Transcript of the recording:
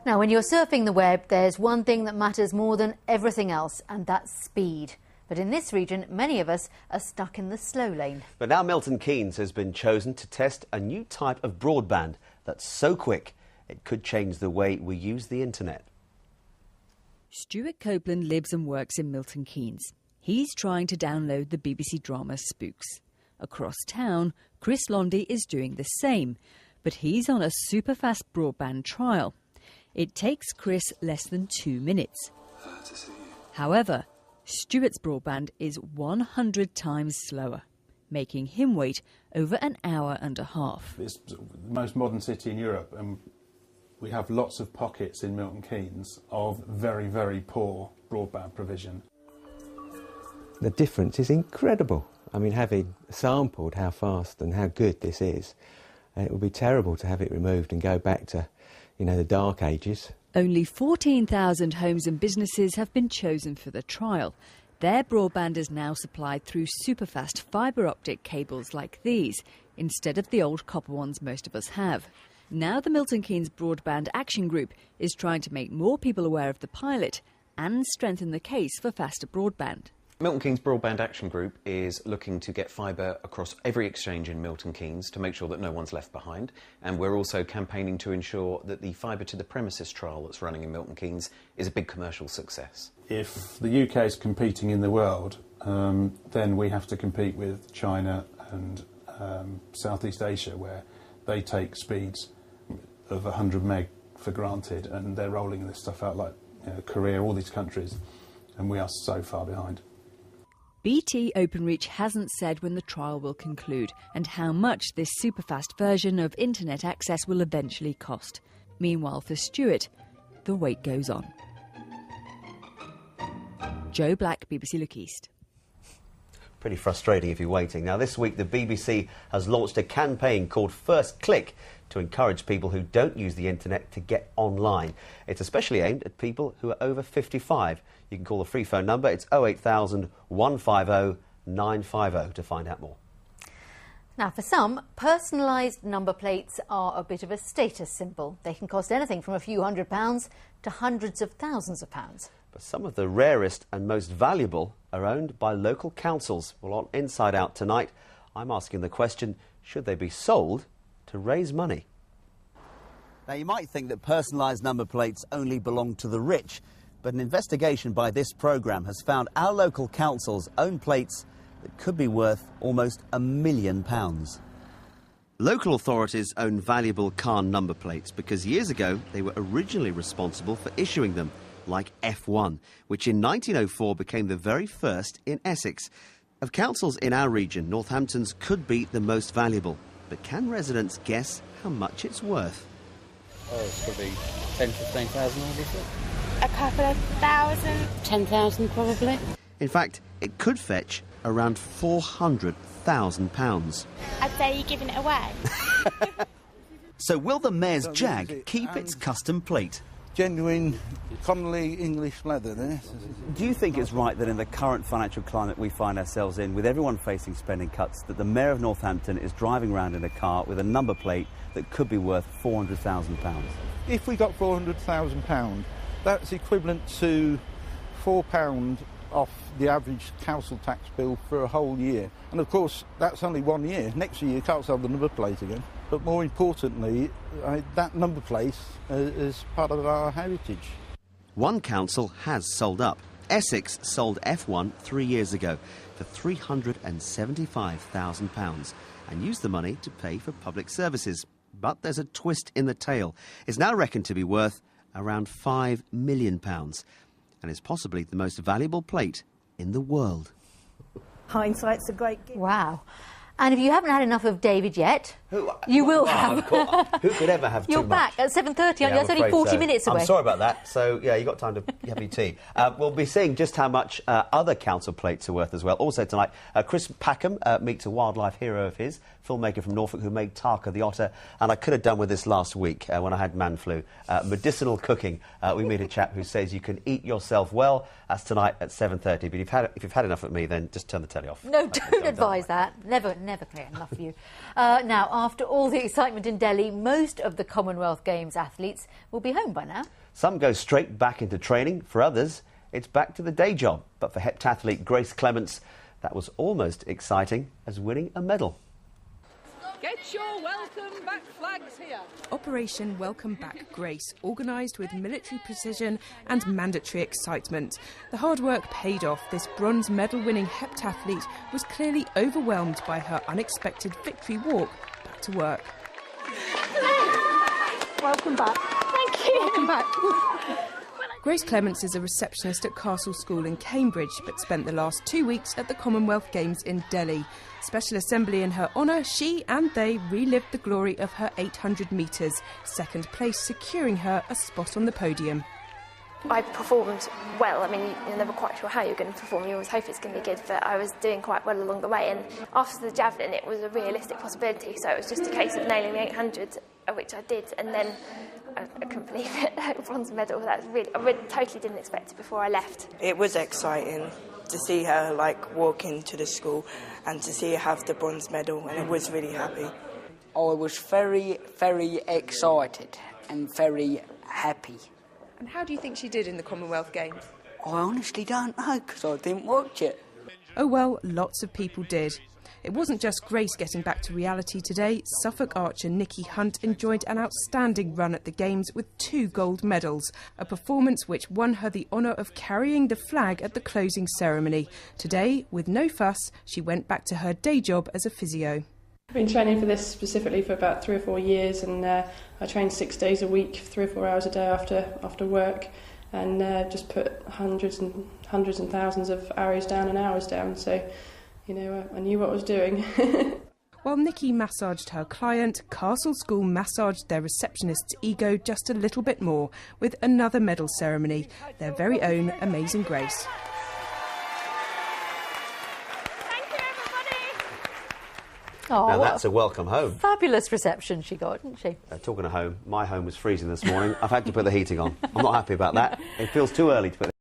Now, when you're surfing the web, there's one thing that matters more than everything else, and that's speed. But in this region, many of us are stuck in the slow lane. But now Milton Keynes has been chosen to test a new type of broadband that's so quick it could change the way we use the internet. Stuart Copeland lives and works in Milton Keynes. He's trying to download the BBC drama Spooks. Across town, Chris Londy is doing the same, but he's on a super-fast broadband trial. It takes Chris less than 2 minutes. However, Stuart's broadband is 100 times slower, making him wait over an hour and a half. It's the most modern city in Europe, and we have lots of pockets in Milton Keynes of very, very poor broadband provision. The difference is incredible. I mean, having sampled how fast and how good this is, it would be terrible to have it removed and go back to, the dark ages. Only 14,000 homes and businesses have been chosen for the trial. Their broadband is now supplied through superfast fibre optic cables like these, instead of the old copper ones most of us have. Now the Milton Keynes Broadband Action Group is trying to make more people aware of the pilot and strengthen the case for faster broadband. Milton Keynes Broadband Action Group is looking to get fibre across every exchange in Milton Keynes to make sure that no one's left behind. And we're also campaigning to ensure that the fibre to the premises trial that's running in Milton Keynes is a big commercial success. If the UK is competing in the world, then we have to compete with China and Southeast Asia, where they take speeds of 100 meg for granted, and they're rolling this stuff out like Korea, all these countries, and we are so far behind. BT Openreach hasn't said when the trial will conclude and how much this superfast version of internet access will eventually cost. Meanwhile, for Stuart, the wait goes on. Joe Black, BBC Look East. Pretty frustrating if you're waiting. Now, this week the BBC has launched a campaign called First Click to encourage people who don't use the internet to get online. It's especially aimed at people who are over 55. You can call the free phone number. It's 08000 150 950 to find out more. Now, for some, personalised number plates are a bit of a status symbol. They can cost anything from a few £100s to hundreds of thousands of pounds. But some of the rarest and most valuable are owned by local councils. Well, on Inside Out tonight, I'm asking the question, should they be sold to raise money? Now, you might think that personalised number plates only belong to the rich, but an investigation by this programme has found our local councils own plates that could be worth almost £1 million. Local authorities own valuable car number plates because years ago they were originally responsible for issuing them, like F1, which in 1904 became the very first in Essex. Of councils in our region, Northampton's could be the most valuable. But can residents guess how much it's worth? Oh, it's going to be 10,000 to 15,000, obviously. A couple of thousand. 10,000, probably. In fact, it could fetch around £400,000. I'd say you're giving it away. So will the Mayor's Jag keep its custom plate? Genuine, commonly English leather there. Do you think it's right that in the current financial climate we find ourselves in, with everyone facing spending cuts, that the Mayor of Northampton is driving around in a car with a number plate that could be worth £400,000? If we got £400,000, that's equivalent to £4 off the average council tax bill for a whole year. And of course, that's only 1 year. Next year you can't sell the number plate again. But more importantly, that number plate is part of our heritage. One council has sold up. Essex sold F1 3 years ago for £375,000 and used the money to pay for public services. But there's a twist in the tale. It's now reckoned to be worth around £5 million and is possibly the most valuable plate in the world. Hindsight's a great gift. Wow. And if you haven't had enough of David yet, you will have. Who could ever have too You're much? back at 7:30, aren't you? That's only 40 minutes away. I'm sorry about that. So, yeah, you've got time to have your tea. We'll be seeing just how much other council plates are worth as well. Also tonight, Chris Packham meets a wildlife hero of his, filmmaker from Norfolk who made Tarka the otter. And I could have done with this last week when I had man flu. Medicinal cooking. We meet a chap who says you can eat yourself well. That's tonight at 7:30. But if you've had enough of me, then just turn the telly off. No, don't advise that. Never get enough of you. Now, After all the excitement in Delhi, most of the Commonwealth Games athletes will be home by now. Some go straight back into training. For others, it's back to the day job. But for heptathlete Grace Clements, that was almost exciting as winning a medal. Get your welcome back flags here. Operation Welcome Back Grace, organised with military precision and mandatory excitement. The hard work paid off. This bronze medal-winning heptathlete was clearly overwhelmed by her unexpected victory walk back to work. Welcome back. Thank you. Welcome back. Grace Clements is a receptionist at Castle School in Cambridge, but spent the last 2 weeks at the Commonwealth Games in Delhi. Special assembly in her honour, she and they relived the glory of her 800 metres, second place securing her a spot on the podium. I performed well. I mean, you're never quite sure how you're going to perform. You always hope it's going to be good, but I was doing quite well along the way. And after the javelin, it was a realistic possibility, so it was just a case of nailing the 800, which I did, and then I couldn't believe it, a bronze medal. That was really, I totally didn't expect it before I left. It was exciting to see her walk into the school and to see her have the bronze medal, and I was really happy. I was very, very excited and very happy. And how do you think she did in the Commonwealth Games? I honestly don't know, because I didn't watch it. Oh well, lots of people did. It wasn't just Grace getting back to reality today. Suffolk archer Nikki Hunt enjoyed an outstanding run at the Games with 2 gold medals, a performance which won her the honour of carrying the flag at the closing ceremony. Today, with no fuss, she went back to her day job as a physio. I've been training for this specifically for about 3 or 4 years, and I train 6 days a week, 3 or 4 hours a day after work, and just put hundreds and thousands of hours down and hours down. So, you know, I knew what I was doing. While Nikki massaged her client, Castle School massaged their receptionist's ego just a little bit more with another medal ceremony, their very own Amazing Grace. Oh, now that's a welcome home. Fabulous reception she got, didn't she? Talking of home, my home was freezing this morning. I've had to put the heating on. I'm not happy about that. It feels too early to put